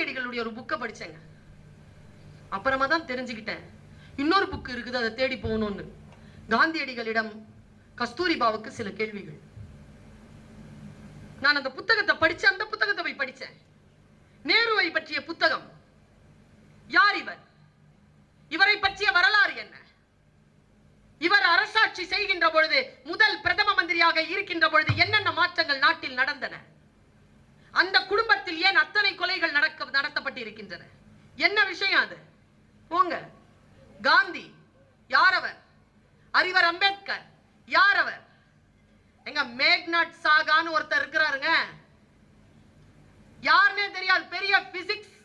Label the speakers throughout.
Speaker 1: காந்தியடிகளுடைய ஒரு புக்கை படிச்சேங்க. அப்புறமா தான் தெரிஞ்சுக்கிட்டேன் இன்னொரு புக் இருக்குது, அதை தேடி போகணும்னு. காந்தியடிகளிடம் கஸ்தூரிபாவுக்கு சில கேள்விகள். நான் அந்த புத்தகத்தை படிச்சேன். அந்த புத்தகத்தை போய் படிச்சேன். நேருவை பற்றிய புத்தகம். யார் இவர்? இவரை பற்றிய வரலாறு என்ன? இவர் அரசாட்சி செய்கின்ற பொழுது, முதல் பிரதம மந்திரியாக இருக்கின்ற பொழுது என்னென்ன மாற்றங்கள் நாட்டில் நடந்தன? அந்த குடும்பத்தில் ஏன் அத்தனை கொலைகள் நடத்தப்பட்டு இருக்கின்றன? என்ன விஷயம் அது? போங்க. காந்தி யார் அவர்? அறிவர் அம்பேத்கர் யார் அவர்? எங்க மேக்னாட் சாகான்னு ஒருத்தர் இருக்கிறாருங்க, யாருன்னே தெரியாது. பெரிய பிசிக்ஸ்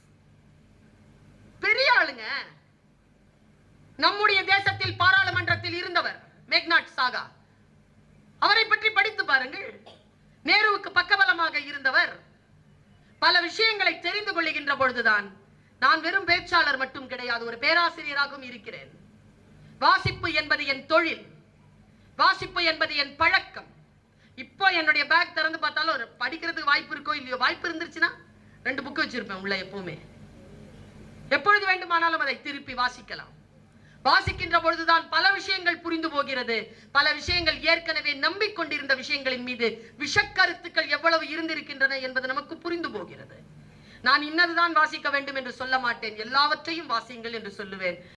Speaker 1: பெரிய ஆளுங்க. நம்முடைய தேசத்தில் பாராளுமன்றத்தில் இருந்தவர் மேக்னாட் சாகா. அவரை பற்றி படித்து பாருங்கள். நேருவுக்கு பக்கபலமாக இருந்தவர். பல விஷயங்களை தெரிந்து கொள்ளுகின்ற பொழுதுதான், நான் வெறும் பேச்சாளர் மட்டும் கிடையாது, ஒரு பேராசிரியராகவும் இருக்கிறேன். வாசிப்பு என்பது என் தொழில், வாசிப்பு என்பது என் பழக்கம். இப்போ என்னுடைய பேக் திறந்து பார்த்தாலும் ஒரு படிக்கிறதுக்கு வாய்ப்பு இருக்கோ இல்லையோ, வாய்ப்பு இருந்துச்சுன்னா 2 புக் வச்சிருப்பேன் உள்ள. எப்பவுமே எப்பொழுது வேண்டுமானாலும் அதை திருப்பி வாசிக்கலாம். வாசிக்கின்ற பொழுதுதான் பல விஷயங்கள் புரிந்து போகிறது. பல விஷயங்கள் ஏற்கனவே நம்பிக்கொண்டிருந்த விஷயங்களின் மீது விஷக்கருத்துக்கள் எவ்வளவு இருந்திருக்கின்றன என்பது நமக்கு புரிந்து போகிறது. நான் இன்னதுதான் வாசிக்க வேண்டும் என்று சொல்ல மாட்டேன், எல்லாவற்றையும் வாசியுங்கள் என்று சொல்லுவேன்.